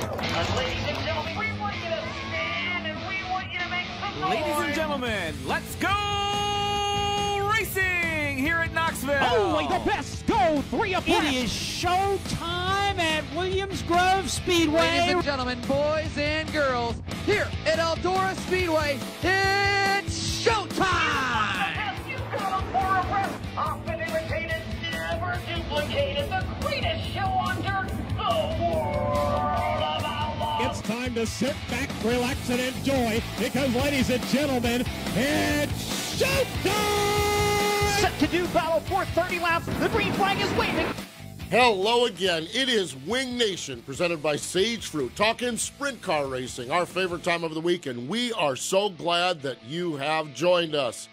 Ladies and gentlemen, we want you to stand and we want you to make some noise. Ladies and gentlemen, let's go racing here at Knoxville. Only the best go 3 abreast. It is show time at Williams Grove Speedway. Ladies and gentlemen, boys and girls, here at Eldora Speedway, it's showtime! You got them 4 abreast. Often imitated, never duplicated. The greatest show on dirt, the world of outlaws. It's time to sit back, relax, and enjoy because, ladies and gentlemen, it's showtime! Set to do battle for 30 laps. The green flag is waving. Hello again. It is Wing Nation, presented by Sage Fruit, talking sprint car racing, our favorite time of the week, and we are so glad that you have joined us.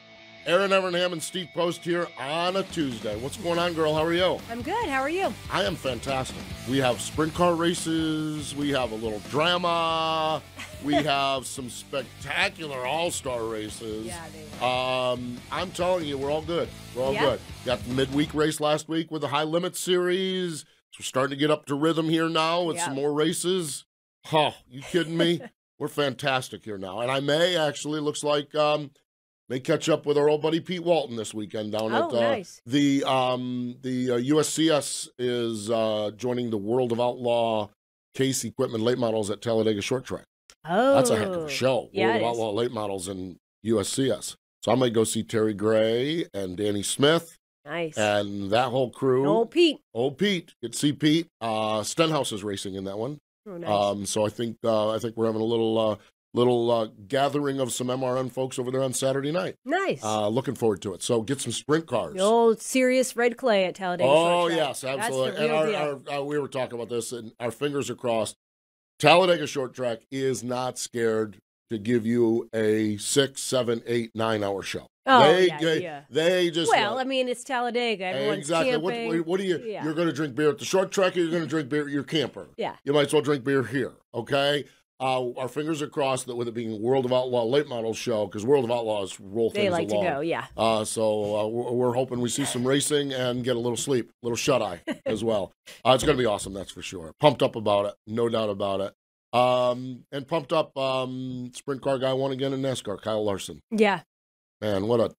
Erin, Evernham, and Steve Post here on a Tuesday. What's going on, girl? How are you? I'm good. How are you? I am fantastic. We have sprint car races. We have a little drama. We have some spectacular all-star races. Yeah, they are. I'm telling you, we're all good. We're all good. Got the midweek race last week with the High Limit Series. So we're starting to get up to rhythm here now with some more races. Oh, you kidding me? We're fantastic here now. And I may actually, looks like, may catch up with our old buddy Pete Walton this weekend down at nice. the USCS is joining the World of Outlaw case equipment late models at Talladega Short Track. Oh, That's a heck of a show. Yeah, World of Outlaw late models in USCS. So I might go see Terry Gray and Danny Smith. Nice. And that whole crew. Old Pete. Old Pete. Get to see Pete. Stenhouse is racing in that one. Oh, nice. So I think we're having a little gathering of some MRN folks over there on Saturday night. Nice. Looking forward to it. So get some sprint cars. The old serious red clay at Talladega. Oh, Short Track. yes, absolutely. That's the real And deal. we were talking about this, and our fingers are crossed. Talladega Short Track is not scared to give you a 6, 7, 8, 9 hour show. Oh, They just I mean, it's Talladega. Everyone's exactly. camping. What do you? Yeah. You're going to drink beer at the short track, or you're going to drink beer at your camper. Yeah. You might as well drink beer here. Okay. Our fingers are crossed that with it being a World of Outlaw late model show, because World of Outlaws roll things They like along. to go, yeah. So we're hoping we see some racing and get a little sleep, a little shut-eye as well. It's going to be awesome, that's for sure. Pumped up about it, no doubt about it. And pumped up sprint car guy won again in NASCAR, Kyle Larson. Yeah. Man, what a...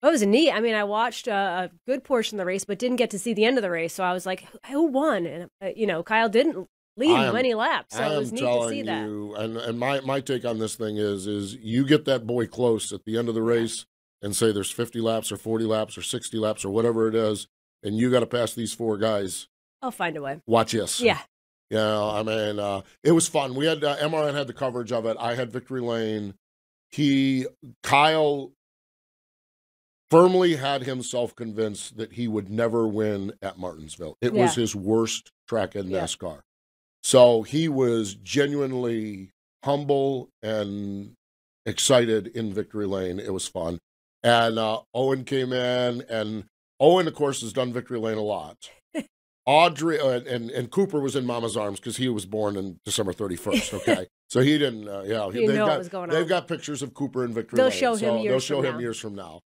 It was neat. I mean, I watched a good portion of the race, but didn't get to see the end of the race. So I was like, who won? And, Kyle didn't lead many laps. So it was neat to see that. And my take on this thing is you get that boy close at the end of the race and say there's 50 laps or 40 laps or 60 laps or whatever it is, and you got to pass these 4 guys. I'll find a way. Watch this. Yeah. Yeah, I mean, it was fun. We had MRN had the coverage of it. I had Victory Lane. Kyle firmly had himself convinced that he would never win at Martinsville. It was his worst track in NASCAR. So he was genuinely humble and excited in Victory Lane. It was fun. And Owen came in, and Owen, of course, has done Victory Lane a lot. Audrey and Cooper was in Mama's arms because he was born in December 31st. Okay, so he didn't. They've got pictures of Cooper in Victory Lane. They'll show him years from now.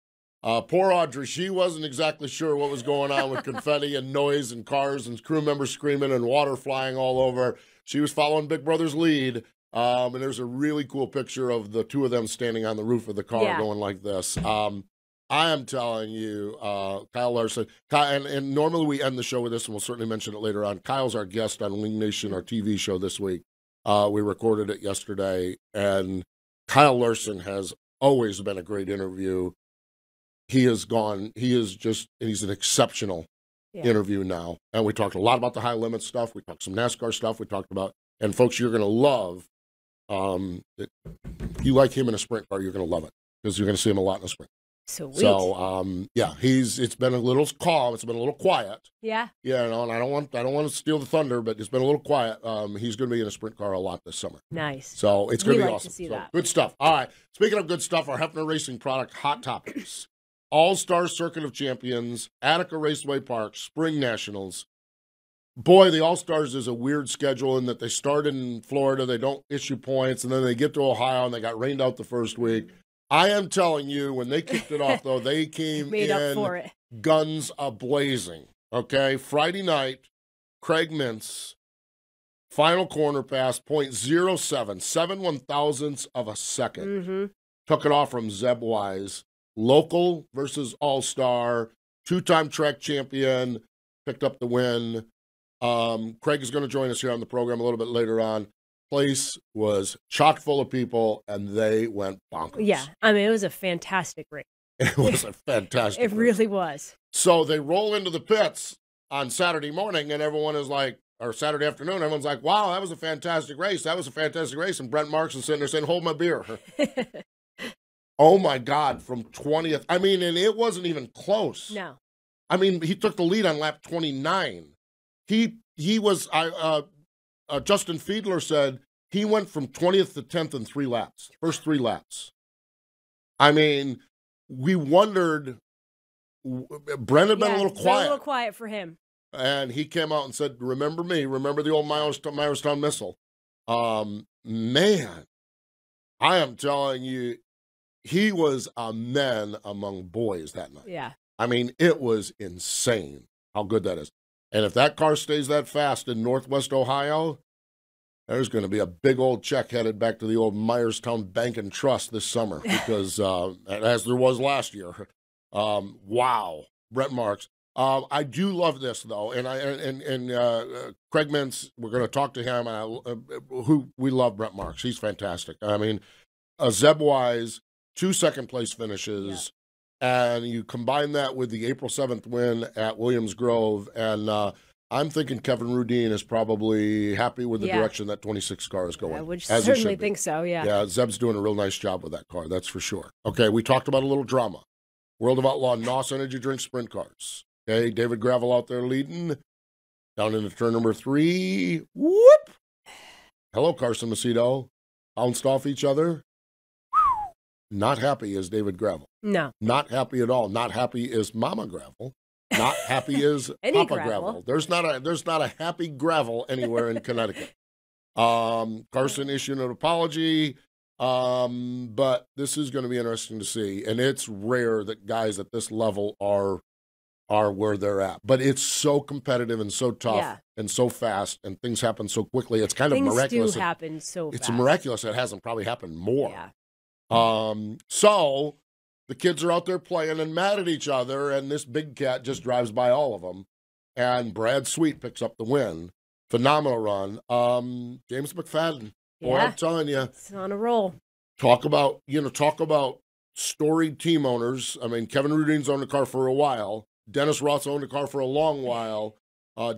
Poor Audrey, she wasn't exactly sure what was going on with confetti and noise and cars and crew members screaming and water flying all over. She was following Big Brother's lead. And there's a really cool picture of the 2 of them standing on the roof of the car going like this. I am telling you, Kyle Larson, and normally we end the show with this, and we'll certainly mention it later on. Kyle's our guest on Wing Nation, our TV show this week. We recorded it yesterday, and Kyle Larson has always been a great interview. He's an exceptional interview now. And we talked a lot about the high limit stuff. We talked some NASCAR stuff. We talked about, and folks, you're going to love, if you like him in a sprint car, you're going to love it because you're going to see him a lot in a sprint. Sweet. So, it's been a little calm. It's been a little quiet. Yeah. Yeah, and I don't want to steal the thunder, but it's been a little quiet. He's going to be in a sprint car a lot this summer. Nice. So it's going to be like awesome. To see that. Good stuff. All right. Speaking of good stuff, our Hefner Racing product, Hot Topics. All-Star Circuit of Champions, Attica Raceway Park, Spring Nationals. Boy, the All-Stars is a weird schedule in that they start in Florida, they don't issue points, and then they get to Ohio, and they got rained out the first week. I am telling you, when they kicked it off, though, they came in guns a-blazing. Okay? Friday night, Craig Mintz Final corner pass, 0.07, 7/1000ths of a second. Mm-hmm. Took it off from Zeb Wise. Local versus all-star, 2-time track champion, picked up the win. Craig is going to join us here on the program a little bit later on. Place was chock full of people, and they went bonkers. Yeah, I mean, it was a fantastic race. It was a fantastic It race. really was. So they roll into the pits on Saturday morning, and everyone is like, or Saturday afternoon, everyone's like, wow, that was a fantastic race. That was a fantastic race. And Brent Marks is sitting there saying, hold my beer. Oh, my God, from 20th. I mean, and it wasn't even close. No. I mean, he took the lead on lap 29. He was, Justin Fiedler said he went from 20th to 10th in 3 laps, first 3 laps. I mean, we wondered, Brent had been a little quiet. A little quiet for him. And he came out and said, remember me, remember the old Myerstown missile. Man, I am telling you, he was a man among boys that night. Yeah. I mean, it was insane how good that is. And if that car stays that fast in Northwest Ohio, there's going to be a big old check headed back to the old Myerstown Bank and Trust this summer because, as there was last year. Wow, Brent Marks. I do love this though, and Craig Mintz. We're going to talk to him. Who we love, Brent Marks. He's fantastic. I mean, Zeb Wise, 2 second-place finishes, and you combine that with the April 7th win at Williams Grove, and I'm thinking Kevin Rudeen is probably happy with the direction that 26 car is going. I would certainly think so. Yeah. Yeah, Zeb's doing a real nice job with that car. That's for sure. Okay, we talked about a little drama. World of Outlaw NOS Energy Drink Sprint Cars. Okay, David Gravel out there leading. Down into turn number 3. Whoop! Hello, Carson Macedo. Bounced off each other. Not happy is David Gravel. No. Not happy at all. Not happy is Mama Gravel. Not happy is Papa Gravel. There's not a happy Gravel anywhere in Connecticut. Carson issued an apology. But this is going to be interesting to see. And it's rare that guys at this level are where they're at. But it's so competitive and so tough and so fast, and things happen so quickly. It's kind of miraculous. Things do happen so fast. It's miraculous it hasn't probably happened more. Yeah. So the kids are out there playing and mad at each other, and this big cat just drives by all of them. And Brad Sweet picks up the win. Phenomenal run. James McFadden. Boy, I'm telling you. It's on a roll. Talk about storied team owners. I mean, Kevin Rudeen's owned the car for a while. Dennis Roth's owned the car for a long while.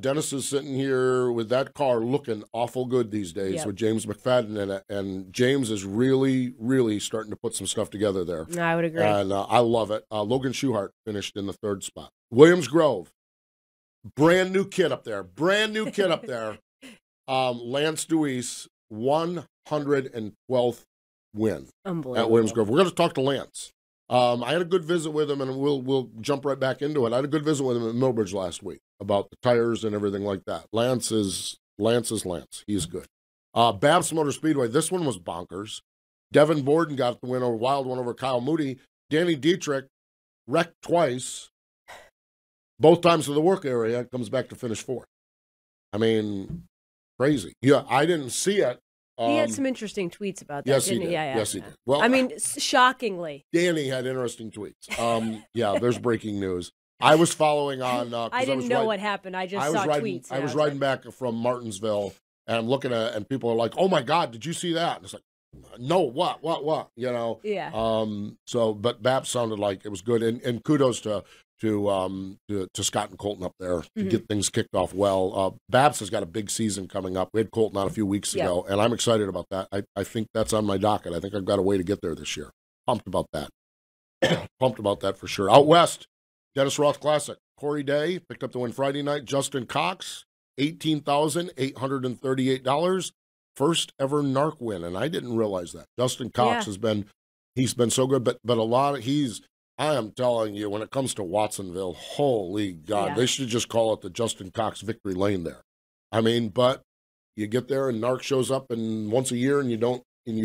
Dennis is sitting here with that car looking awful good these days with James McFadden in it. And James is really, really starting to put some stuff together there. I would agree. And I love it. Logan Schuchart finished in the 3rd spot. Williams Grove, brand new kid up there. Lance Dewease, 112th win at Williams Grove. We're going to talk to Lance. I had a good visit with him, and we'll jump right back into it. I had a good visit with him at Millbridge last week about the tires and everything like that. Lance is Lance. He's good. Babs Motor Speedway, this one was bonkers. Devin Borden got the win over Wild one over Kyle Moody. Danny Dietrich wrecked twice, both times to the work area, comes back to finish 4th. I mean, crazy. Yeah, I didn't see it. He had some interesting tweets about that, yes, didn't he did. Yeah. Yes, he did. Well, I mean, shockingly. Danny had interesting tweets. There's breaking news. I was following on. I didn't know what happened. I just saw tweets. I was riding back from Martinsville, and I'm looking at, and people are like, "Oh my God, did you see that?" And it's like, "No, what?" You know. Yeah. But Babs sounded like it was good, and kudos to Scott and Colton up there to get things kicked off well. Babs has got a big season coming up. We had Colton on a few weeks ago, and I'm excited about that. I think that's on my docket. I think I've got a way to get there this year. Pumped about that. Pumped about that for sure. Out west, Dennis Roth Classic. Corey Day picked up the win Friday night. Justin Cox, $18,838. First ever NARC win, and I didn't realize that. Justin Cox has been so good, but a lot of I am telling you, when it comes to Watsonville, holy God, they should just call it the Justin Cox Victory Lane there. I mean, but you get there and NARC shows up and once a year and you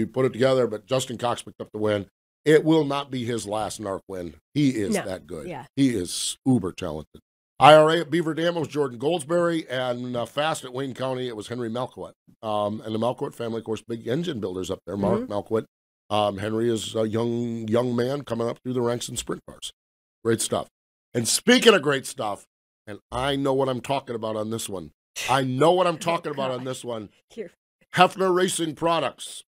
put it together, but Justin Cox picked up the win. It will not be his last NARC win. He is that good. Yeah. He is uber talented. IRA at Beaver Dam, it was Jordan Goldsberry, and Fast at Wayne County, it was Henry Malkowit. And the Malkowit family, of course, big engine builders up there. Mark Malkowit. Henry is a young man coming up through the ranks in sprint cars. Great stuff. And speaking of great stuff, and I know what I'm talking about on this one. Hefner Racing Products.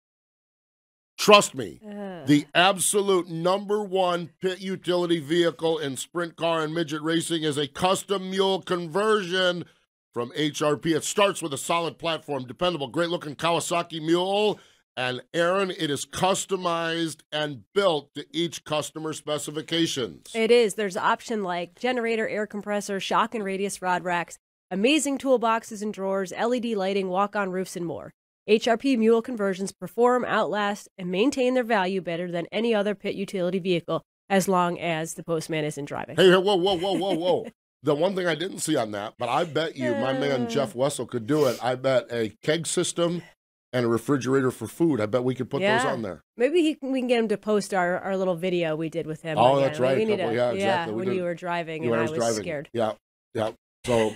Trust me, the absolute #1 pit utility vehicle in sprint car and midget racing is a custom mule conversion from HRP. It starts with a solid platform, dependable, great-looking Kawasaki mule. And, Erin, it is customized and built to each customer specifications. It is. There's an option like generator, air compressor, shock and radius rod racks, amazing toolboxes and drawers, LED lighting, walk-on roofs, and more. HRP mule conversions perform, outlast, and maintain their value better than any other pit utility vehicle as long as the postman isn't driving. Hey, whoa. The one thing I didn't see on that, but I bet you my man Jeff Wessel could do it. I bet a keg system and a refrigerator for food. I bet we could put those on there. Maybe we can get him to post our little video we did with him. Oh, that's right. Exactly. When you were driving and I was scared. Yeah. So,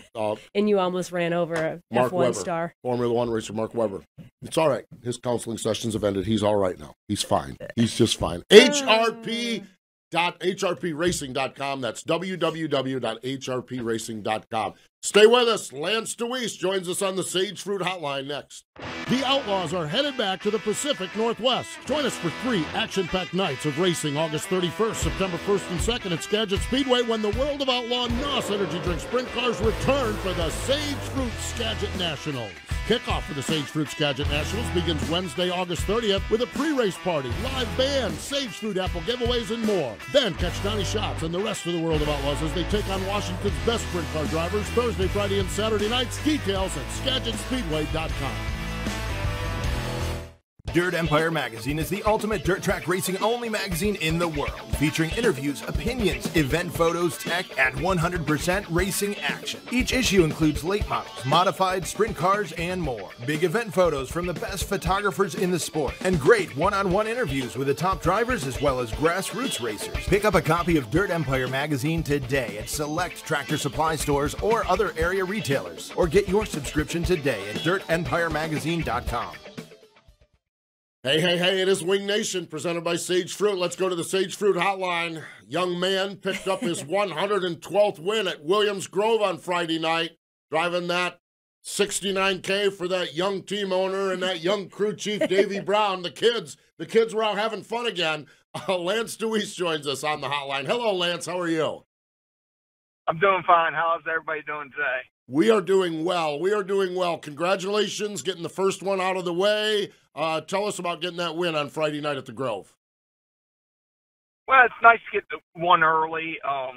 and you almost ran over a Mark F1 Webber, star. Formula One racer Mark Webber. It's all right. His counseling sessions have ended. He's all right now. He's fine. He's just fine. HRP.HRPRacing.com. That's www.HRPRacing.com. Stay with us. Lance Dewease joins us on the Sage Fruit Hotline next. The Outlaws are headed back to the Pacific Northwest. Join us for 3 action-packed nights of racing August 31st, September 1st and 2nd at Skagit Speedway when the World of Outlaw NOS Energy Drink Sprint Cars return for the Sage Fruit Skagit Nationals. Kickoff for the Sage Fruit Skagit Nationals begins Wednesday, August 30th with a pre-race party, live band, Sage Fruit apple giveaways, and more. Then catch Donnie Schatz and the rest of the World of Outlaws as they take on Washington's best sprint car drivers Thursday, Friday, and Saturday nights. Details at SkagitSpeedway.com. Dirt Empire Magazine is the ultimate dirt track racing only magazine in the world, featuring interviews, opinions, event photos, tech, and 100% racing action. Each issue includes late models, modified sprint cars, and more. Big event photos from the best photographers in the sport, and great one-on-one interviews with the top drivers as well as grassroots racers. Pick up a copy of Dirt Empire Magazine today at select Tractor Supply stores or other area retailers, or get your subscription today at DirtEmpireMagazine.com. Hey, it is Wing Nation, presented by Sage Fruit. Let's go to the Sage Fruit Hotline. Young man picked up his 112th win at Williams Grove on Friday night, driving that 69K for that young team owner and that young crew chief, Davey Brown. The kids were out having fun again. Lance Dewease joins us on the hotline. Hello, Lance. How are you? I'm doing fine. How's everybody doing today? We are doing well. Congratulations getting the first one out of the way. Tell us about getting that win on Friday night at the Grove. Well, it's nice to get the one early. Our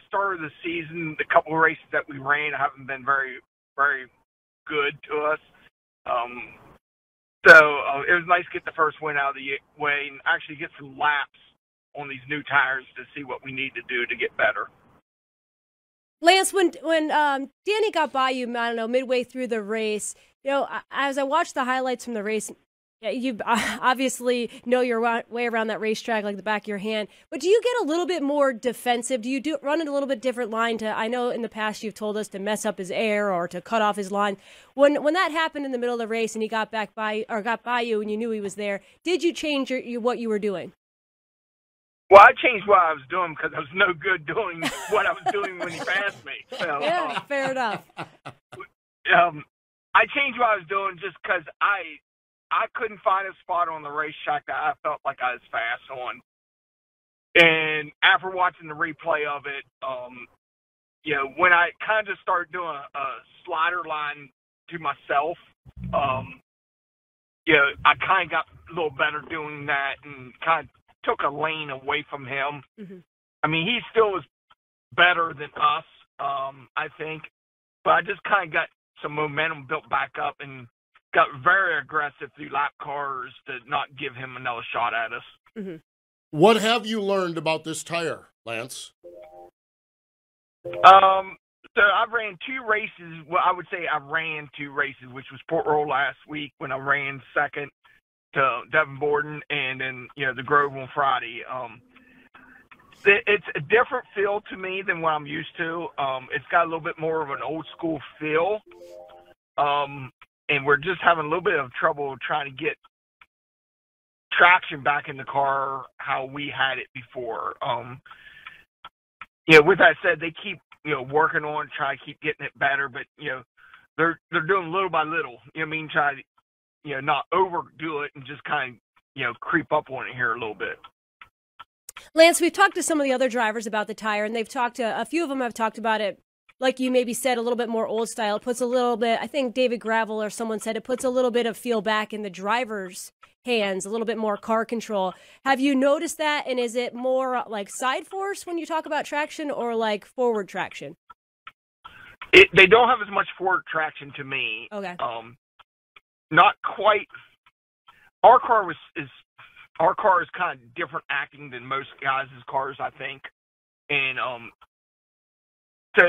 start of the season, the couple of races that we ran haven't been very, very good to us. So it was nice to get the first win out of the way and actually get some laps on these new tires to see what we need to do to get better. Lance, when Danny got by you, I don't know, midway through the race, as I watched the highlights from the race, you obviously know your way around that racetrack like the back of your hand. But do you get a little bit more defensive? Do you run it a little bit different line? I know in the past you've told us to mess up his air or to cut off his line. When that happened in the middle of the race and he got by you and you knew he was there, did you change what you were doing? Well, I changed what I was doing because I was no good doing what I was doing when he passed me. So, yeah, fair enough. I changed what I was doing just because I couldn't find a spot on the racetrack that I felt like I was fast on. And after watching the replay of it, when I kind of started doing a slider line to myself, I kind of got a little better doing that and kind of took a lane away from him. Mm-hmm. I mean, he still is better than us, I think, but I just kind of got some momentum built back up and got very aggressive through lap cars to not give him another shot at us. Mm-hmm. What have you learned about this tire, Lance? So I ran 2 races. Well, I would say I ran 2 races, which was Port Royal last week when I ran second to Devin Borden, and then the Grove on Friday. It's a different feel to me than what I'm used to. It's got a little bit more of an old school feel. And we're just having a little bit of trouble trying to get traction back in the car how we had it before. With that said, they keep, working on trying to keep getting it better, but, they're doing little by little, try to, not overdo it and just kind of, creep up on it here a little bit. Lance, we've talked to some of the other drivers about the tire, and they've talked to, a few of them have talked about it, like you maybe said, a little bit more old style. It puts a little bit, I think David Gravel or someone said it puts a little bit of feel back in the driver's hands, a little bit more car control. Have you noticed that, and is it more like side force when you talk about traction or like forward traction? They don't have as much forward traction to me. Okay. Not quite. Our car is kind of different acting than most guys' cars, I think. And so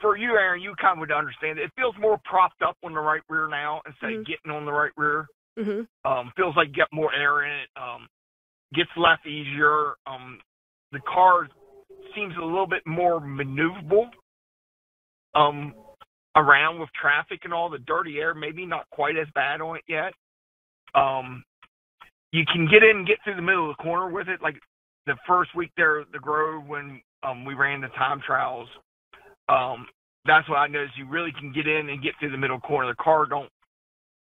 for you, Erin, you kind of would understand it. It feels more propped up on the right rear now instead of getting on the right rear. Mm-hmm. Feels like you get more air in it. Gets left easier. The car seems a little bit more maneuverable around with traffic and all the dirty air. Maybe not quite as bad on it yet. You can get in and get through the middle of the corner with it. Like the first week there at the Grove when we ran the time trials, that's what I noticed. You really can get in and get through the middle corner. The car don't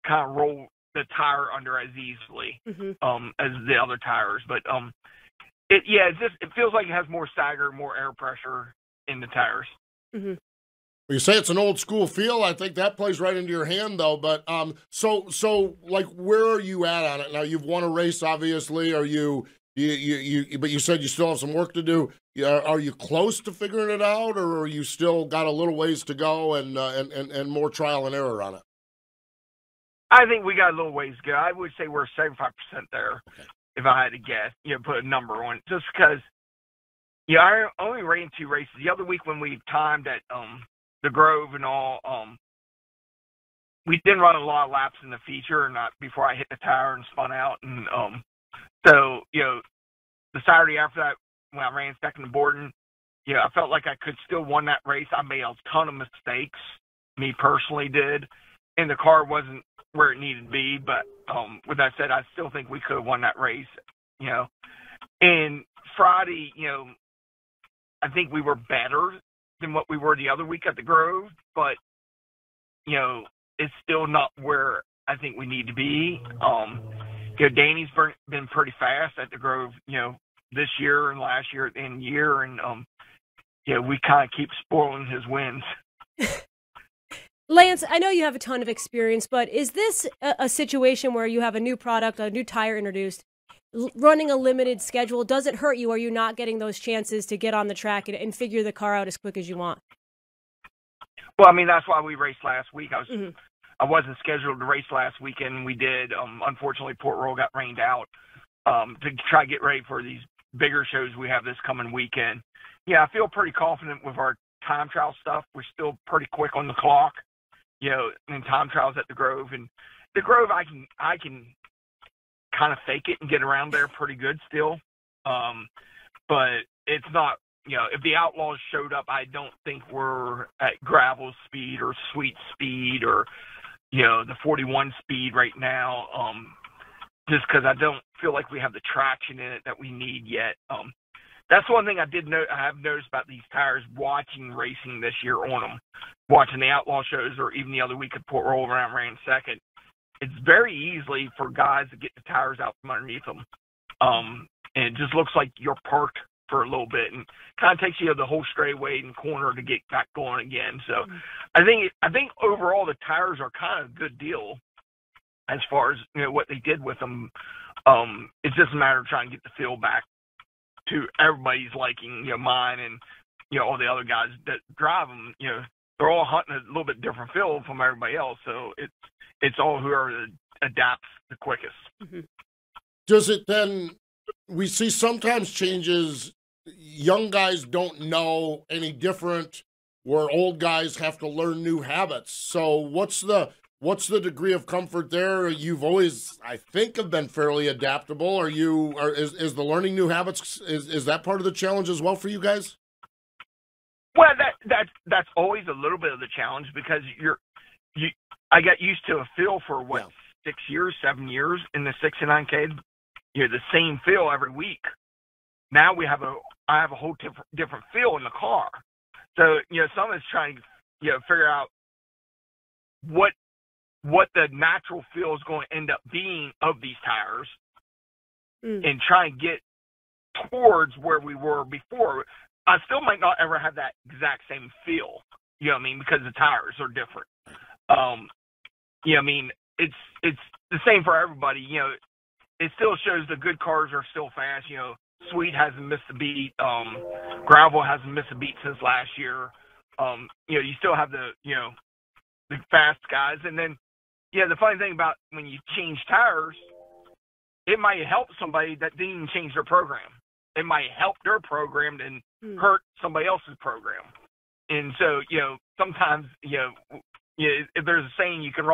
kind of roll the tire under as easily as the other tires. But it feels like it has more stagger, more air pressure in the tires. Mm-hmm. You say it's an old school feel. I think that plays right into your hand, though. But so like, where are you at on it now? You've won a race, obviously. Are you? But you said you still have some work to do. Are you close to figuring it out, or are you still got a little ways to go and more trial and error on it? I think we got a little ways to go. I would say we're 75% there, if I had to guess. Put a number on it, just because. I only ran 2 races. The other week when we timed at the Grove and all, we didn't run a lot of laps in the feature, and not before I hit the tire and spun out. And so the Saturday after that, when I ran second to Borden, I felt like I could still won that race. I made a ton of mistakes, me personally did, and the car wasn't where it needed to be. But with that said, I still think we could have won that race. And Friday, I think we were better than what we were the other week at the Grove, but it's still not where I think we need to be. Danny's been pretty fast at the Grove, this year and last year at the end of the year, and we kind of keep spoiling his wins. Lance, I know you have a ton of experience, but is this a situation where you have a new product, a new tire introduced, running a limited schedule? Does it hurt you? Are you not getting those chances to get on the track and figure the car out as quick as you want? Well, I mean, that's why we raced last week. I wasn't scheduled to race last weekend. We did. Unfortunately, Port Royal got rained out to try to get ready for these bigger shows we have this coming weekend. I feel pretty confident with our time trial stuff. We're still pretty quick on the clock, in time trials at the Grove. And the Grove, I can kind of fake it and get around there pretty good still. But it's not, if the Outlaws showed up, I don't think we're at gravel speed or sweet speed or, the 41 speed right now, just because I don't feel like we have the traction in it that we need yet. That's one thing I have noticed about these tires watching racing this year on them, watching the Outlaw shows or even the other week at Port Royal when I ran second. It's very easily for guys to get the tires out from underneath them. And it just looks like you're parked for a little bit and kind of takes you the whole straightaway and corner to get back going again. So I think overall the tires are kind of a good deal as far as, what they did with them. It's just a matter of trying to get the feel back to everybody's liking, mine and, all the other guys that drive them, they're all hunting a little bit different feel from everybody else. So it's all whoever adapts the quickest. Mm-hmm. Does it then, we see sometimes changes, young guys don't know any different, where old guys have to learn new habits. So what's the What's the degree of comfort there? You've always, I think, have been fairly adaptable. Is the learning new habits, is that part of the challenge as well for you guys? Well, that's always a little bit of the challenge because I got used to a feel for 6 years, 7 years in the 69K. The same feel every week. Now I have a whole different feel in the car. So some is trying to figure out what the natural feel is going to end up being of these tires, and try and get towards where we were before. I still might not ever have that exact same feel, because the tires are different. It's the same for everybody. It still shows the good cars are still fast. Sweet hasn't missed a beat. Gravel hasn't missed a beat since last year. You still have the fast guys. And then, the funny thing about when you change tires, it might help somebody that didn't even change their program. It might help their program and hurt somebody else's program. And so, sometimes, if there's a saying, you can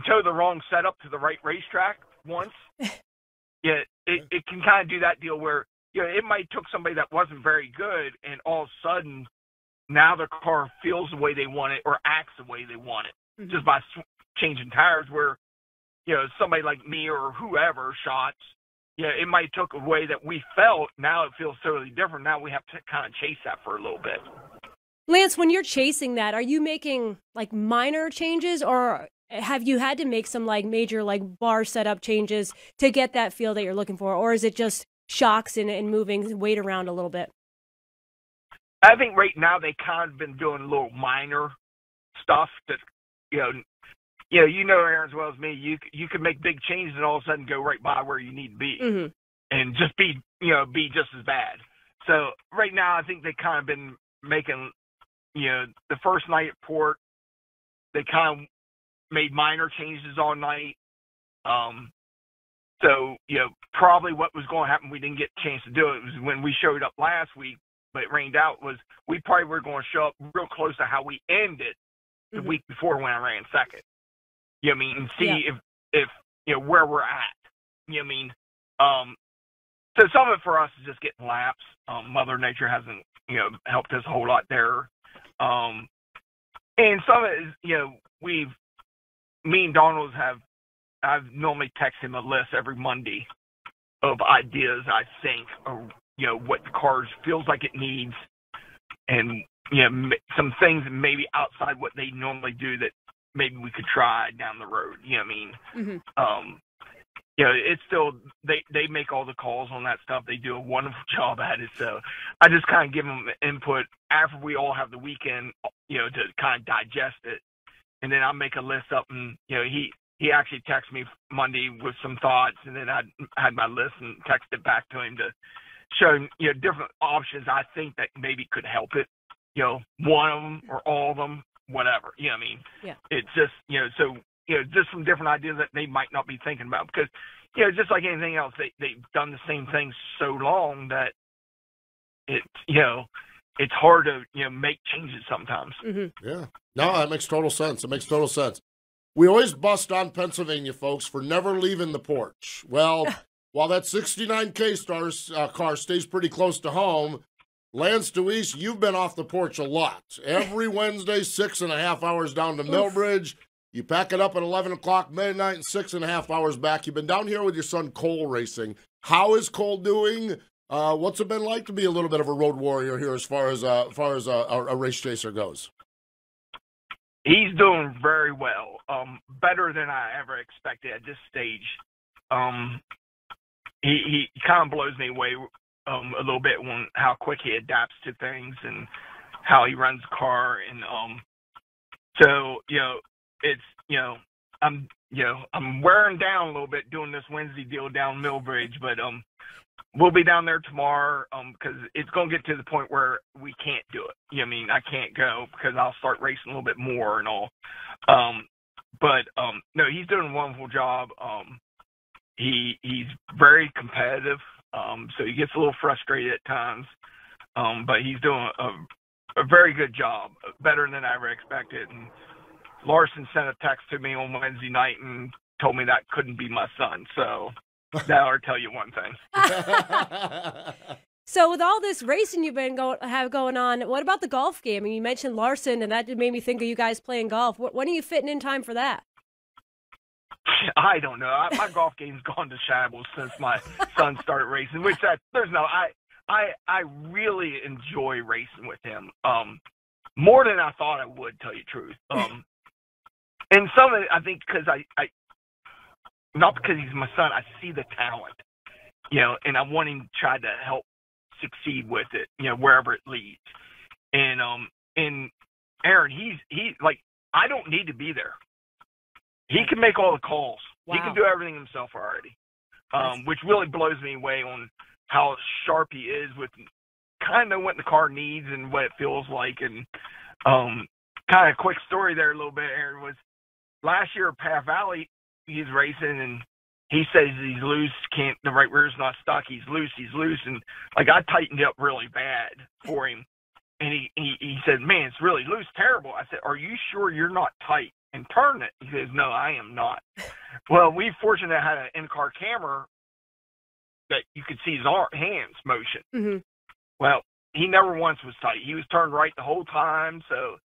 tow the wrong setup to the right racetrack once. It can kind of do that deal where, it might took somebody that wasn't very good, and all of a sudden, now their car feels the way they want it or acts the way they want it, just by changing tires. Where, somebody like me or whoever shots, it might took a way that we felt. Now it feels totally different. Now we have to kind of chase that for a little bit. Lance, when you're chasing that, are you making like minor changes, or have you had to make some like major like bar setup changes to get that feel that you're looking for, or is it just shocks and moving weight around a little bit? I think right now they kind of been doing a little minor stuff that, Erin, as well as me, you can make big changes and all of a sudden go right by where you need to be, and just be just as bad. So right now I think they kind of been making, the first night at Port, they kind of made minor changes all night. So, probably what was going to happen, we didn't get a chance to do it, was when we showed up last week, but it rained out, was we probably were going to show up real close to how we ended the week before when I ran second. And see if where we're at. So some of it for us is just getting laps. Mother Nature hasn't, helped us a whole lot there. And some of it is, me and Donald I've normally text him a list every Monday of ideas I think, or, what the car feels like it needs, and, some things maybe outside what they normally do that maybe we could try down the road. It's still, they make all the calls on that stuff. They do a wonderful job at it. So I just kind of give them input after we all have the weekend, to kind of digest it. And then I'll make a list up, and, he actually texted me Monday with some thoughts, and then I had my list and texted back to him to show him, different options I think that maybe could help it. One of them or all of them, whatever. Yeah. It's just, so, just some different ideas that they might not be thinking about, because, just like anything else, they've done the same thing so long that it's hard to, make changes sometimes. Yeah. No, that makes total sense. It makes total sense. We always bust on Pennsylvania folks for never leaving the porch. Well, while that 69K car stays pretty close to home, Lance Dewease, you've been off the porch a lot. Every Wednesday, 6.5 hours down to Millbridge. You pack it up at 11 o'clock midnight and 6.5 hours back. You've been down here with your son Cole racing. How is Cole doing? What's it been like to be a little bit of a road warrior here as far as a race chaser goes? He's doing very well, better than I ever expected at this stage. He kind of blows me away a little bit on how quick he adapts to things and how he runs the car. And so, it's, I'm wearing down a little bit doing this Wednesday deal down Millbridge, but we'll be down there tomorrow because it's going to get to the point where we can't do it. I can't go because I'll start racing a little bit more and all. But no, he's doing a wonderful job. He's very competitive, so he gets a little frustrated at times. But he's doing a very good job, better than I ever expected. And Larson sent a text to me on Wednesday night and told me that couldn't be my son. So that ought to tell you one thing. So with all this racing you've been going on, what about the golf game? I mean, you mentioned Larson, and that made me think of you guys playing golf. When are you fitting in time for that? I don't know. My golf game's gone to shambles since my son started racing. I really enjoy racing with him, more than I thought I would, tell you the truth. And some of it, I think, because I not because he's my son, I see the talent, and I want him to try to help succeed with it, wherever it leads. And Erin, he's like, I don't need to be there. He can make all the calls. Wow. He can do everything himself already, which really blows me away on how sharp he is with kind of what the car needs and what it feels like. And kind of quick story there a little bit, Erin, was last year at Path Valley, he's racing and he says he's loose, the right rear's not stuck, he's loose. And like I tightened it up really bad for him. And he said, man, it's really loose, terrible. I said, are you sure you're not tight? And turn it. He says, no, I am not. Well, we fortunately had an in-car camera that you could see his hands motion. Mm-hmm. Well, he never once was tight. He was turned right the whole time. So,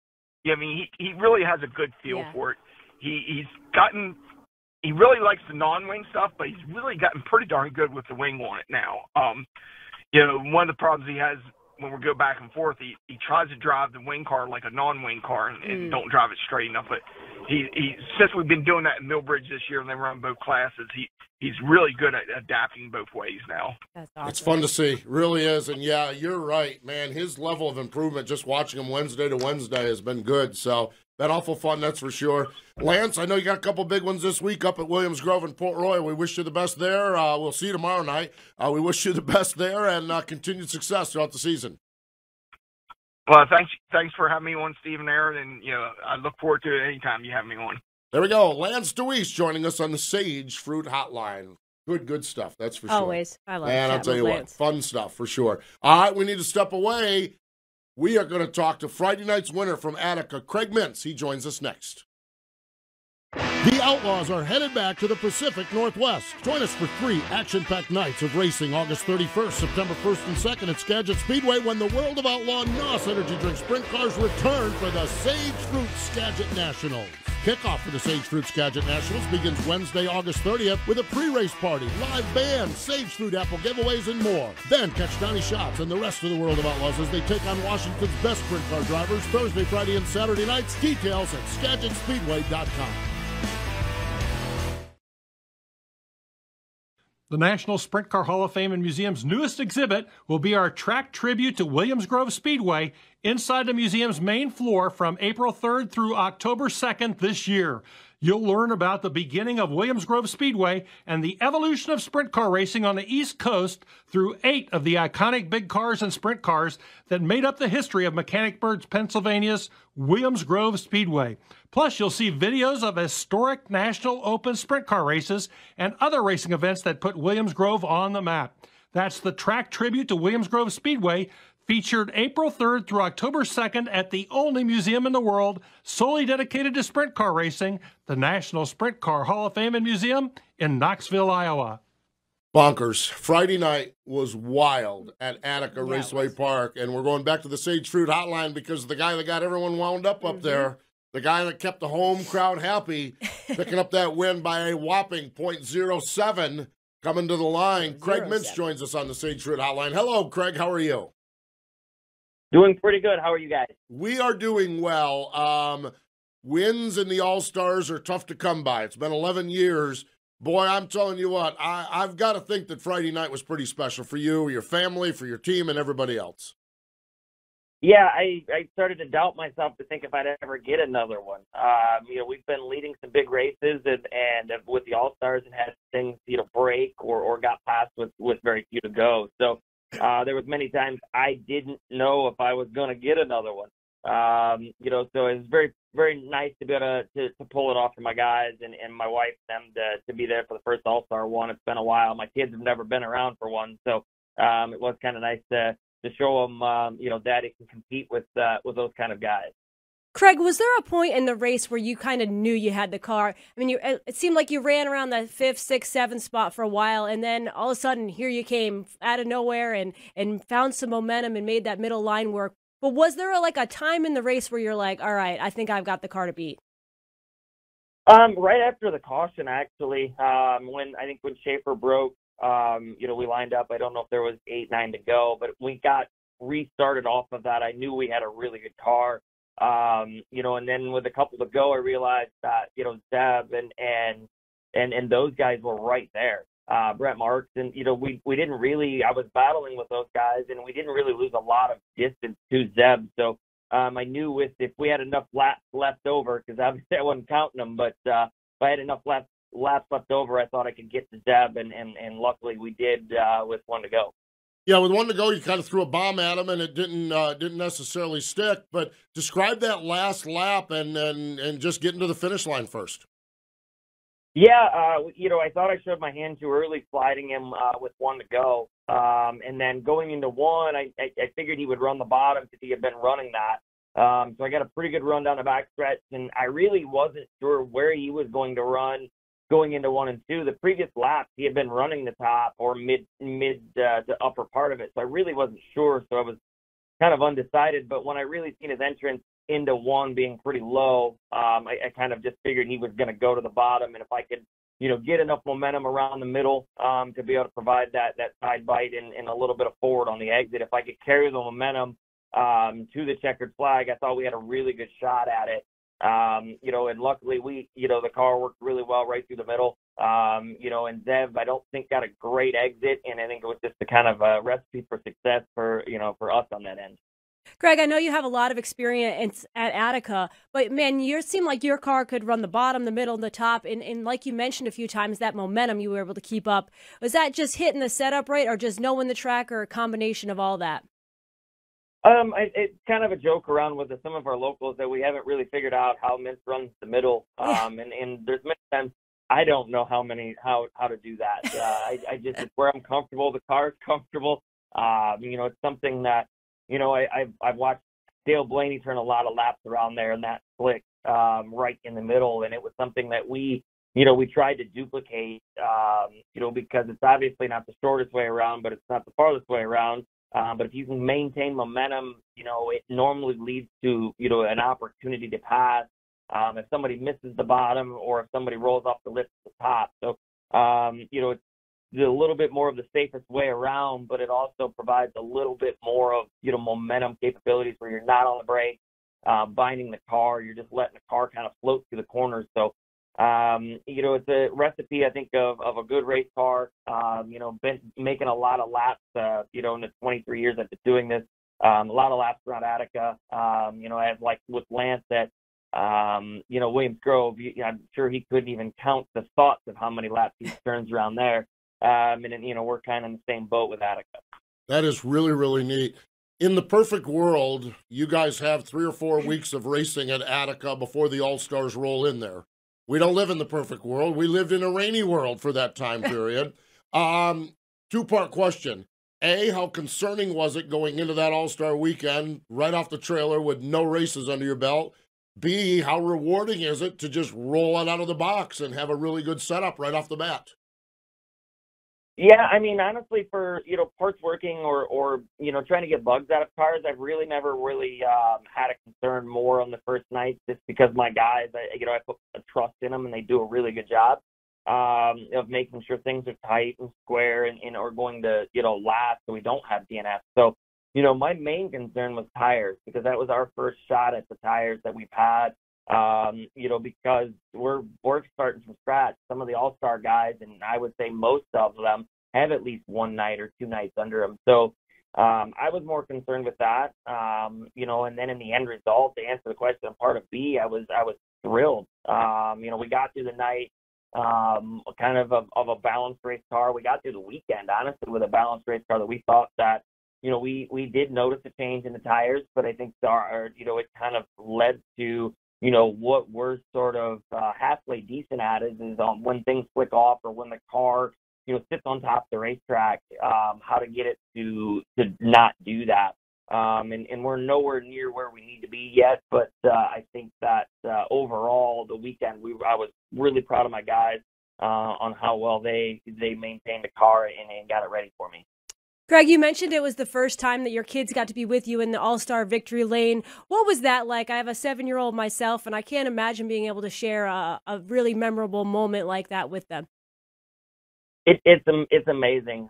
yeah, I mean, he really has a good feel for it. He really likes the non-wing stuff, but he's really gotten pretty darn good with the wing on it now. One of the problems he has when we go back and forth, he tries to drive the wing car like a non-wing car and don't drive it straight enough. But he since we've been doing that in Millbridge this year and they run both classes, he's really good at adapting both ways now. That's awesome. It's fun to see, really is. And yeah, you're right, man. His level of improvement, just watching him Wednesday to Wednesday, has been good. So been awful fun, that's for sure. Lance, I know you got a couple big ones this week up at Williams Grove and Port Royal. We wish you the best there. We'll see you tomorrow night. We wish you the best there and continued success throughout the season. Well, thanks for having me on, Steve and Erin, and I look forward to it anytime you have me on. There we go. Lance Dewease joining us on the Sage Fruit Hotline. Good stuff, that's for sure. Always. I love it. And I'll tell you what, fun stuff for sure. All right, we need to step away. We are going to talk to Friday night's winner from Attica, Craig Mintz. He joins us next. The Outlaws are headed back to the Pacific Northwest. Join us for 3 action-packed nights of racing August 31st, September 1st and 2nd at Skagit Speedway when the World of Outlaw NOS Energy Drink Sprint Cars return for the Sage Fruit Skagit Nationals. Kickoff for the Sage Fruit Skagit Nationals begins Wednesday, August 30th with a pre-race party, live band, Sage Fruit apple giveaways, and more. Then catch Donnie Schatz and the rest of the World of Outlaws as they take on Washington's best sprint car drivers Thursday, Friday, and Saturday nights. Details at SkagitSpeedway.com. The National Sprint Car Hall of Fame and Museum's newest exhibit will be our track tribute to Williams Grove Speedway inside the museum's main floor from April 3rd through October 2nd this year. You'll learn about the beginning of Williams Grove Speedway and the evolution of sprint car racing on the East Coast through 8 of the iconic big cars and sprint cars that made up the history of Mechanicsburg, Pennsylvania's Williams Grove Speedway. Plus, you'll see videos of historic National Open sprint car races and other racing events that put Williams Grove on the map. That's the track tribute to Williams Grove Speedway, featured April 3rd through October 2nd at the only museum in the world solely dedicated to sprint car racing, the National Sprint Car Hall of Fame and Museum in Knoxville, Iowa. Bonkers. Friday night was wild at Attica Raceway Park, and we're going back to the Sage Fruit Hotline because the guy that got everyone wound up there, the guy that kept the home crowd happy, picking up that win by a whopping .07, coming to the line. Craig Mintz joins us on the Sage Fruit Hotline. Hello, Craig. How are you? Doing pretty good. How are you guys? We are doing well. Wins in the All-Stars are tough to come by. It's been 11 years. Boy, I'm telling you what, I've got to think that Friday night was pretty special for you, your family, for your team, and everybody else. Yeah, I started to doubt myself to think if I'd ever get another one. We've been leading some big races and with the All-Stars and had things, break or got past with very few to go. So there was many times I didn't know if I was going to get another one. So it was very, very nice to be able to pull it off for my guys and my wife and them to be there for the first All-Star one. It's been a while. My kids have never been around for one. So it was kind of nice to show them, Daddy can compete with those kind of guys. Craig, was there a point in the race where you kind of knew you had the car? I mean, it seemed like you ran around the 5th, 6th, 7th spot for a while, and then all of a sudden, here you came out of nowhere and found some momentum and made that middle line work. But was there a time in the race where you're like, all right, I think I've got the car to beat? Right after the caution, actually, when Schaefer broke, we lined up. I don't know if there was 8, 9 to go, but we got restarted off of that. I knew we had a really good car. And then with a couple to go, I realized that, Zeb and those guys were right there. Brett Marks, and, we didn't really, I was battling with those guys, and we didn't really lose a lot of distance to Zeb. So, I knew if we had enough laps left over, because obviously I wasn't counting them, but if I had enough laps left over, I thought I could get to Zeb, and luckily we did with 1 to go. Yeah, with 1 to go, you kind of threw a bomb at him, and it didn't necessarily stick. But describe that last lap and just getting to the finish line first. Yeah, I thought I showed my hand too early sliding him with 1 to go. And then going into 1, I figured he would run the bottom because he had been running that. So I got a pretty good run down the backstretch, and I really wasn't sure where he was going to run going into 1 and 2. The previous laps, he had been running the top or mid to upper part of it. So I really wasn't sure. So I was kind of undecided. But when I really seen his entrance into 1 being pretty low, I kind of just figured he was going to go to the bottom. And if I could, get enough momentum around the middle to be able to provide that side bite and a little bit of forward on the exit, if I could carry the momentum to the checkered flag, I thought we had a really good shot at it. And luckily the car worked really well right through the middle. And Zev, I don't think got a great exit, and I think it was just a kind of a recipe for success for us on that end. Greg, I know you have a lot of experience at Attica, but man, you seem like your car could run the bottom, the middle, and the top, and like you mentioned a few times, that momentum you were able to keep up. Was that just hitting the setup right, or just knowing the track, or a combination of all that? It's kind of a joke around with some of our locals that we haven't really figured out how Mintz runs the middle. And there's many times I don't know how to do that. I just, it's where I'm comfortable. The car is comfortable. It's something that, I've watched Dale Blaney turn a lot of laps around there in that slick, right in the middle. And it was something that we tried to duplicate, because it's obviously not the shortest way around, but it's not the farthest way around. But if you can maintain momentum, it normally leads to, an opportunity to pass if somebody misses the bottom or if somebody rolls off the lift to the top. So, it's a little bit more of the safest way around, but it also provides a little bit more of, momentum capabilities where you're not on the brake, binding the car. You're just letting the car kind of float through the corners. So, it's a recipe, I think, of a good race car. Been making a lot of laps, in the 23 years I've been doing this, a lot of laps around Attica. I have, like with Lance at, Williams Grove, I'm sure he couldn't even count the thoughts of how many laps he turns around there. And then, we're kind of in the same boat with Attica. That is really, really neat. In the perfect world, you guys have 3 or 4 weeks of racing at Attica before the All-Stars roll in there. We don't live in the perfect world. We lived in a rainy world for that time period. 2-part question. A, how concerning was it going into that All-Star weekend right off the trailer with no races under your belt? B, how rewarding is it to just roll it out of the box and have a really good setup right off the bat? Yeah, I mean, honestly, for, parts working or trying to get bugs out of cars, I've really never had a concern more on the first night, just because my guys, I put a trust in them and they do a really good job of making sure things are tight and square and are going to, last so we don't have DNF. So, my main concern was tires, because that was our first shot at the tires that we've had. Because we're starting from scratch. Some of the all-star guys, and I would say most of them, have at least 1 night or 2 nights under them. So I was more concerned with that. And then in the end result, to answer the question on part of B, I was thrilled. We got through the night kind of a balanced race car. We got through the weekend, honestly, with a balanced race car that we thought that, we did notice a change in the tires, but I think it kind of led to, what we're sort of halfway decent at is when things flick off or when the car, sits on top of the racetrack, how to get it to not do that. and we're nowhere near where we need to be yet. But I think that overall, the weekend, I was really proud of my guys on how well they maintained the car and got it ready for me. Craig, you mentioned it was the first time that your kids got to be with you in the All-Star victory lane. What was that like? I have a 7-year-old myself, and I can't imagine being able to share a really memorable moment like that with them. It's amazing.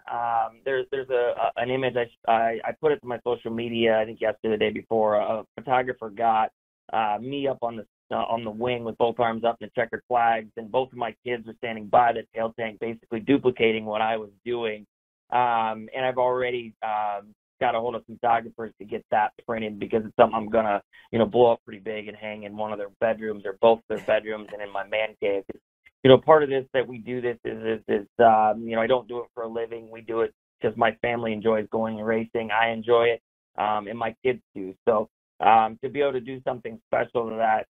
There's an image I put it to my social media, I think yesterday, the day before. A photographer got me up on the wing with both arms up in the checkered flags, and both of my kids were standing by the tail tank, basically duplicating what I was doing. And I've already got a hold of some photographers to get that printed, because it's something I'm gonna blow up pretty big and hang in one of their bedrooms or both their bedrooms and in my man cave. Part of this that we do this is I don't do it for a living. We do it because my family enjoys going and racing. I enjoy it, and my kids do. So to be able to do something special to that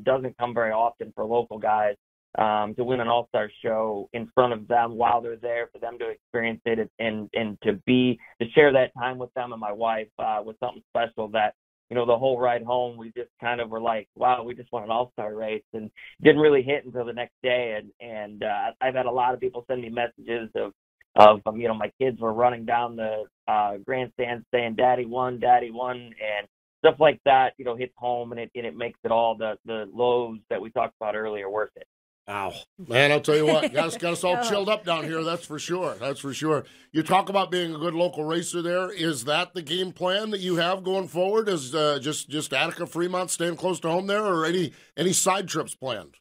doesn't come very often for local guys. To win an all-star show in front of them while they're there, for them to experience it and to share that time with them and my wife was something special that, the whole ride home, we just kind of were like, wow, we just won an all-star race, and didn't really hit until the next day. And I've had a lot of people send me messages of my kids were running down the grandstand saying, Daddy won, and stuff like that, hits home, and it makes it all the lows that we talked about earlier worth it. Wow. Man, I'll tell you what, got us all chilled up down here, that's for sure. That's for sure. You talk about being a good local racer there. Is that the game plan that you have going forward? Is just Attica, Fremont, staying close to home there, or any side trips planned?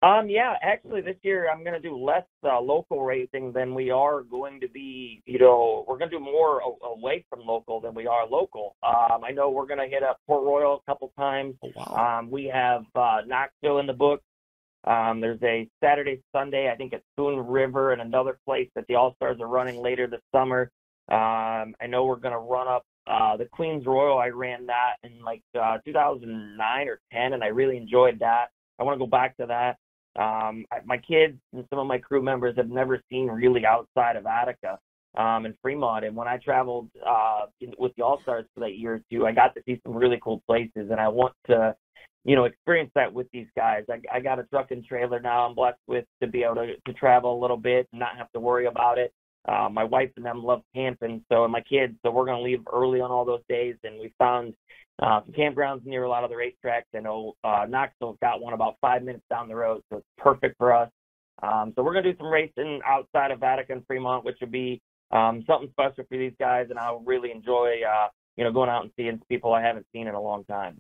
Yeah, actually this year I'm going to do less local racing than we are going to be, we're going to do more away from local than we are local. I know we're going to hit up Port Royal a couple times. Oh, wow. We have Knoxville in the book. There's a Saturday, Sunday, I think at Spoon River, and another place that the All-Stars are running later this summer. I know we're going to run up the Queens Royal. I ran that in 2009 or 10, and I really enjoyed that. I want to go back to that. My kids and some of my crew members have never seen really outside of Attica and Fremont. And when I traveled with the All-Stars for that year or two, I got to see some really cool places, and I want to experience that with these guys. I got a truck and trailer now I'm blessed with to be able to travel a little bit and not have to worry about it. My wife and them love camping, and my kids, so we're going to leave early on all those days, and we found some campgrounds near a lot of the racetracks. I know Knoxville's got one about 5 minutes down the road, so it's perfect for us. So we're going to do some racing outside of Attica and Fremont, which would be something special for these guys, and I'll really enjoy going out and seeing people I haven't seen in a long time.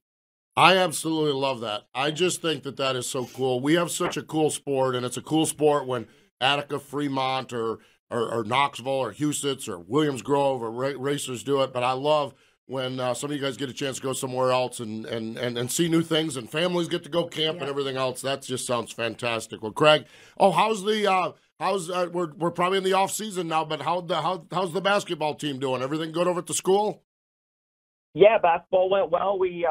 I absolutely love that. I just think that is so cool. We have such a cool sport, and it's a cool sport when Attica, Fremont, or Knoxville, or Huset's, or Williams Grove, or racers do it. But I love when some of you guys get a chance to go somewhere else and see new things, and families get to go camp and everything else. That just sounds fantastic. Well, Craig, how's we're probably in the off season now, but how's the basketball team doing? Everything good over at the school? Yeah, basketball went well. We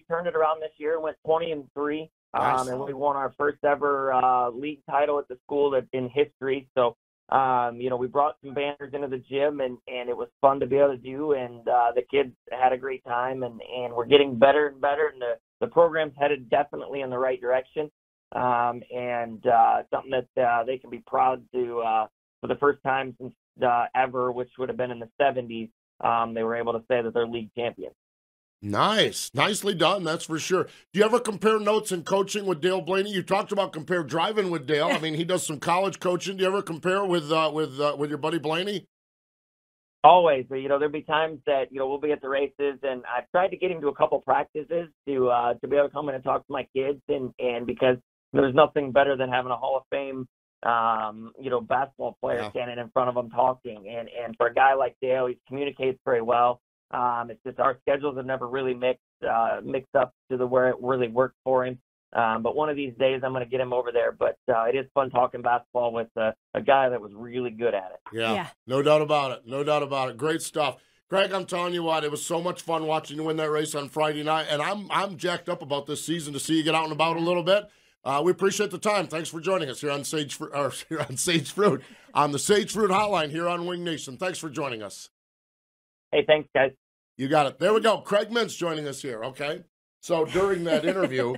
turned it around this year, went 20-3, Nice. and we won our first ever league title at the school in history. So, we brought some banners into the gym, and it was fun to be able to do. And the kids had a great time, and we're getting better and better. And the program's headed definitely in the right direction, and something that they can be proud to for the first time since ever, which would have been in the 70s. They were able to say that they're league champions. Nice. Nicely done, that's for sure. Do you ever compare notes in coaching with Dale Blaney? You talked about compare driving with Dale. I mean, he does some college coaching. Do you ever compare with your buddy Blaney? Always. There'll be times that, we'll be at the races, and I've tried to get him to a couple practices to be able to come in and talk to my kids, and because there's nothing better than having a Hall of Fame basketball player standing in front of them talking. And for a guy like Dale, he communicates very well. It's just our schedules have never really mixed up to where it really worked for him. But one of these days I'm going to get him over there. But it is fun talking basketball with a guy that was really good at it. Yeah, no doubt about it. No doubt about it. Great stuff. Craig, I'm telling you what, it was so much fun watching you win that race on Friday night. And I'm jacked up about this season to see you get out and about a little bit. We appreciate the time. Thanks for joining us here on Sage Fruit, on the Sage Fruit Hotline here on Wing Nation. Thanks for joining us. Hey, thanks, guys. You got it. There we go. Craig Mintz joining us here, okay? So during that interview,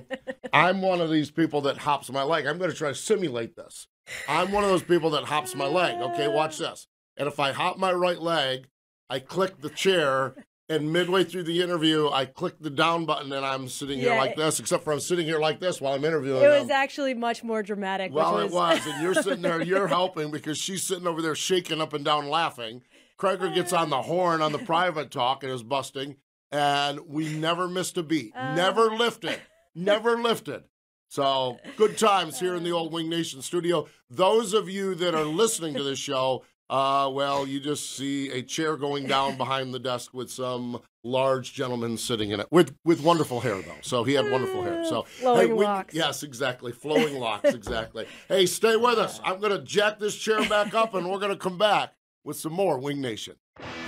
I'm one of these people that hops my leg. I'm going to try to simulate this. I'm one of those people that hops my leg. Okay, watch this. And if I hop my right leg, I click the chair, and midway through the interview, I click the down button, and I'm sitting here like this, except for I'm sitting here like this while I'm interviewing It was actually much more dramatic. Well, it was, and you're sitting there, you're helping because she's sitting over there shaking up and down laughing. Craiger gets on the horn on the private talk and is busting, and we never missed a beat. Never lifted. Never lifted. So, good times here in the old Wing Nation studio. Those of you that are listening to this show, well, you just see a chair going down behind the desk with some large gentleman sitting in it with wonderful hair, though. So he had wonderful hair. So flowing locks. Yes, exactly. Flowing locks, exactly. Hey, stay with us. I'm going to jack this chair back up, and we're going to come back with some more Wing Nation.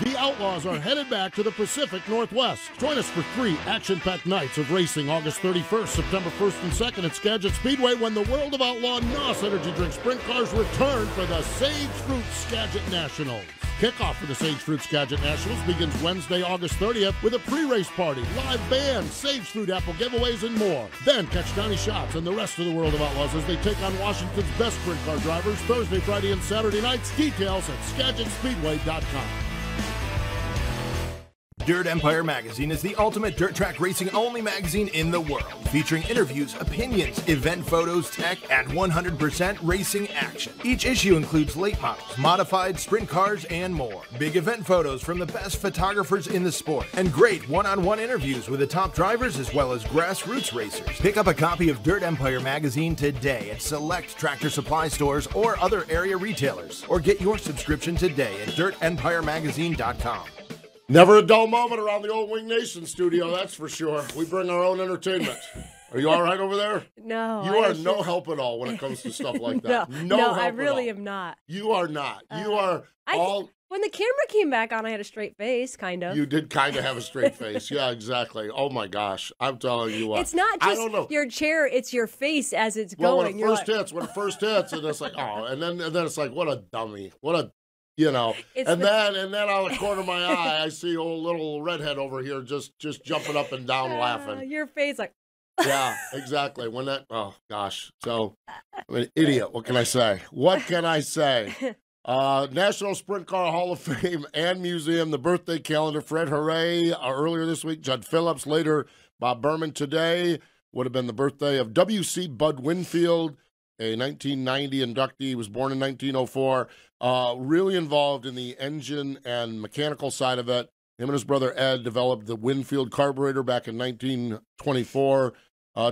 The Outlaws are headed back to the Pacific Northwest. Join us for 3 action-packed nights of racing August 31st, September 1st and 2nd at Skagit Speedway when the World of Outlaw NOS Energy Drink Sprint Cars return for the Sage Fruit Skagit Nationals. Kickoff for the Sage Fruit Skagit Nationals begins Wednesday, August 30th with a pre-race party, live band, Sage Fruit apple giveaways, and more. Then catch Donnie Schatz and the rest of the World of Outlaws as they take on Washington's best sprint car drivers Thursday, Friday, and Saturday nights. Details at SkagitSpeedway.com. Dirt Empire Magazine is the ultimate dirt track racing only magazine in the world, featuring interviews, opinions, event photos, tech, and 100% racing action. Each issue includes late models, modified sprint cars, and more. Big event photos from the best photographers in the sport, and great one-on-one interviews with the top drivers as well as grassroots racers. Pick up a copy of Dirt Empire Magazine today at select Tractor Supply stores or other area retailers, or get your subscription today at dirtempiremagazine.com. Never a dull moment around the old Wing Nation studio, that's for sure. We bring our own entertainment. Are you all right over there? No. You are no help at all when it comes to stuff like that. No, help I really at all. am not. You are not. You are all... When the camera came back on, I had a straight face, kind of. You did kind of have a straight face. Yeah, exactly. Oh, my gosh. I'm telling you what. It's not just your chair, it's your face as it's going. When it first hits, and it's like, oh, and then it's like, what a dummy. What a... You know, and then out of the corner of my eye, I see old little redhead over here just jumping up and down laughing. Your face like. Yeah, exactly. When that, oh gosh. So, I'm an idiot. What can I say? What can I say? National Sprint Car Hall of Fame and Museum, the birthday calendar. Fred Hooray earlier this week. Judd Phillips later. Bob Berman today would have been the birthday of W.C. Bud Winfield, a 1990 inductee. He was born in 1904. Really involved in the engine and mechanical side of it. Him and his brother Ed developed the Winfield carburetor back in 1924.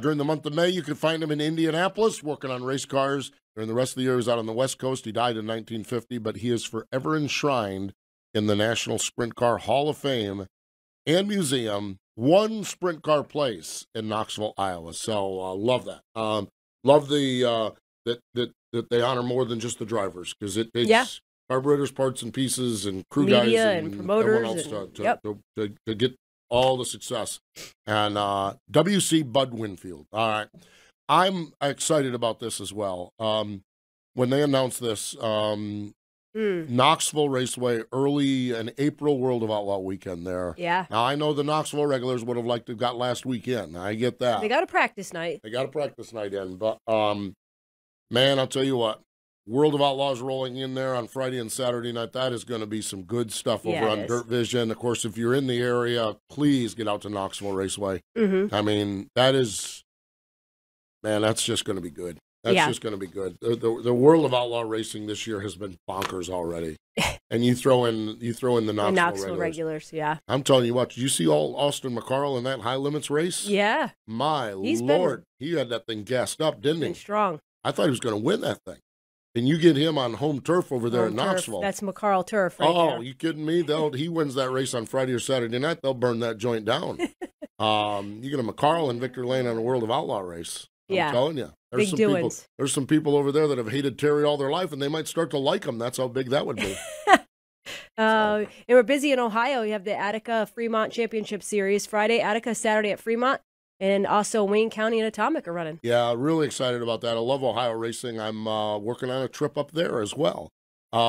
During the month of May, you could find him in Indianapolis working on race cars. During the rest of the year, he was out on the West Coast. He died in 1950, but he is forever enshrined in the National Sprint Car Hall of Fame and Museum, one sprint car place in Knoxville, Iowa. So love that. Love the that they honor more than just the drivers, because it takes carburetors, parts and pieces, and crew guys and promoters everyone else to get all the success. And W.C. Bud Winfield. All right, I'm excited about this as well. When they announced this, Knoxville Raceway, early in April, World of Outlaw weekend there. Yeah. Now, I know the Knoxville regulars would have liked to have got last weekend. I get that. They got a practice night. In, but man, I'll tell you what, World of Outlaws rolling in there on Friday and Saturday night. That is going to be some good stuff over on Dirt Vision. Of course, if you're in the area, please get out to Knoxville Raceway. Mm-hmm. I mean, that's just going to be good. That's just going to be good. The World of Outlaw racing this year has been bonkers already. And you throw in the Knoxville regulars. Yeah. I'm telling you what, did you see Austin McCarl in that high limits race? Yeah. My Lord. He had that thing gassed up, didn't he? Strong. I thought he was going to win that thing. And you get him on home turf over there in Knoxville. That's McCarl turf right there. You kidding me? He wins that race on Friday or Saturday night, they'll burn that joint down. You get a McCarl and Victor Lane on a World of Outlaw race. I'm telling you. There's some people over there that have hated Terry all their life, and they might start to like him. That's how big that would be. And we're busy in Ohio. You have the Attica Fremont Championship Series Friday, Attica, Saturday at Fremont, and also Wayne County and Atomic are running. Yeah, really excited about that. I love Ohio racing. I'm working on a trip up there as well.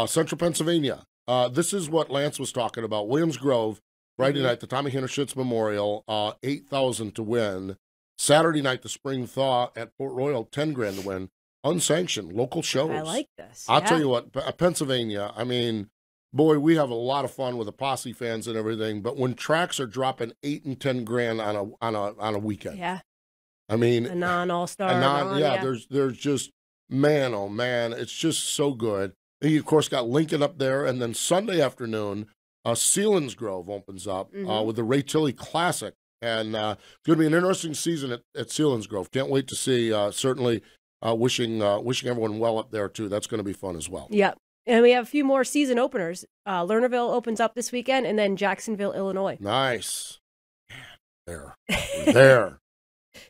Central Pennsylvania. This is what Lance was talking about. Williams Grove, Friday night, the Tommy Hinnerschutz Memorial, 8,000 to win. Saturday night, the Spring Thaw at Port Royal, 10 grand to win. Unsanctioned, local shows. I like this. I'll tell you what, Pennsylvania, I mean, boy, we have a lot of fun with the posse fans and everything, but when tracks are dropping 8 and 10 grand on a weekend. Yeah. I mean, a non-all-star. There's just, man, oh man, it's just so good. And you, of course, got Lincoln up there, and then Sunday afternoon, Selinsgrove opens up with the Ray Tilley Classic, and it's going to be an interesting season at Selinsgrove. Can't wait to see. Certainly, wishing everyone well up there too. That's going to be fun as well. Yep. And we have a few more season openers. Lernerville opens up this weekend, and then Jacksonville, Illinois. Nice. We're there.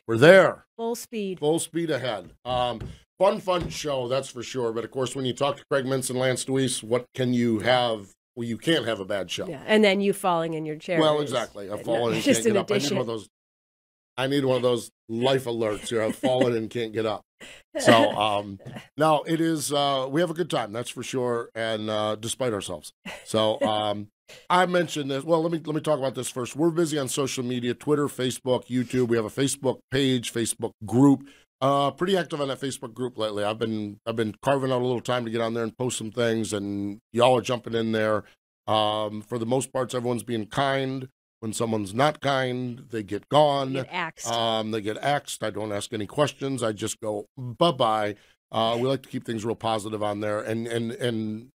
We're there. Full speed. Full speed ahead. Fun show, that's for sure. But, of course, when you talk to Craig Mintz and Lance Dewease, what can you have? Well, you can't have a bad show. Yeah, and then you falling in your chair. Well, exactly. I've fallen and can't get up. I need one of those life alerts here. I've fallen and can't get up. So, no, it is, we have a good time, that's for sure, and despite ourselves. So, I mentioned this. Well, let me talk about this first. We're busy on social media, Twitter, Facebook, YouTube. We have a Facebook page, Facebook group. Pretty active on that Facebook group lately. I've been carving out a little time to get on there and post some things, and y'all are jumping in there. For the most part, everyone's being kind. When someone's not kind, they get gone. They get axed. They get axed. I don't ask any questions. I just go bye-bye. We like to keep things real positive on there, and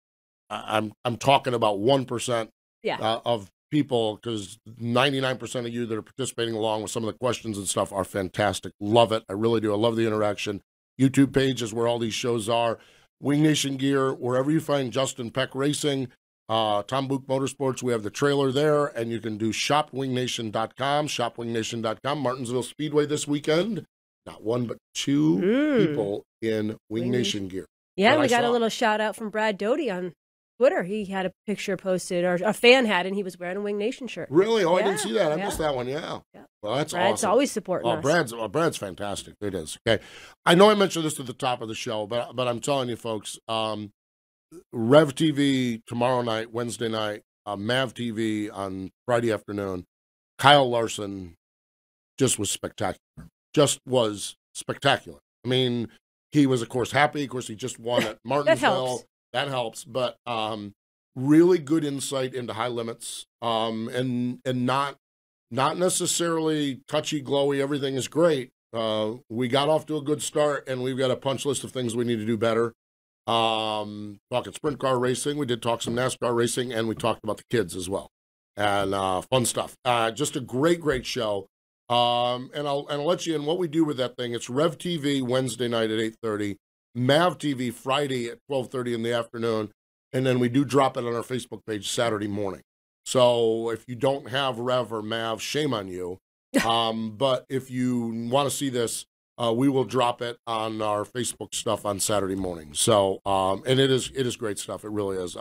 I'm talking about 1%. Of people, because 99% of you that are participating along with some of the questions and stuff are fantastic. Love it. I really do. I love the interaction. YouTube page is where all these shows are. Wing Nation gear, wherever you find Justin Peck Racing, Tom Book Motorsports, we have the trailer there, and you can do shopwingnation.com, shopwingnation.com. Martinsville Speedway this weekend. Not one, but two people in Wing Nation gear. Yeah, we got a little shout out from Brad Doty on Twitter. He had a picture posted, or a fan had, and he was wearing a Wing Nation shirt. Really? Oh, I didn't see that. I missed that one. Yeah. Well, that's Brad's awesome. always supporting us. Brad's fantastic. It is. Okay. I know I mentioned this at the top of the show, but I'm telling you, folks, Rev TV tomorrow night, Wednesday night, Mav TV on Friday afternoon. Kyle Larson just was spectacular. I mean, he was, of course, happy. Of course, he just won at Martinsville. That helps, but really good insight into high limits, and not necessarily touchy-glowy. Everything is great. We got off to a good start, and we've got a punch list of things we need to do better. Talking sprint car racing, we did talk some NASCAR racing, and we talked about the kids as well, and fun stuff. Just a great show. And I'll let you in what we do with that thing. It's Rev TV Wednesday night at 8:30. Mav TV Friday at 12:30 in the afternoon, and then we do drop it on our Facebook page Saturday morning. So if you don't have Rev or Mav, shame on you. But if you want to see this, we will drop it on our Facebook stuff on Saturday morning. So and it is great stuff. It really is.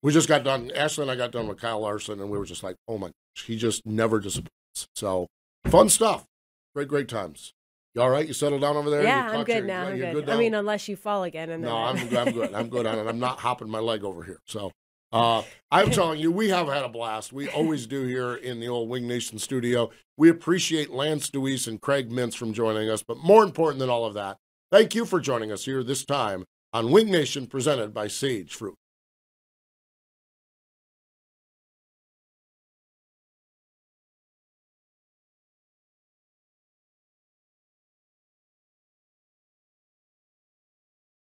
We just got done. Ashley and I got done with Kyle Larson, and we were just like, oh my gosh, he just never disappoints. So fun stuff. Great times. You all right? You settled down over there? Yeah, I'm good now. I'm good. I mean, unless you fall again. And then I'm good. I'm good on it. I'm not hopping my leg over here. So I'm telling you, we have had a blast. We always do here in the old Wing Nation studio. We appreciate Lance Dewease and Craig Mintz from joining us. But more important than all of that, thank you for joining us here this time on Wing Nation presented by Sage Fruit.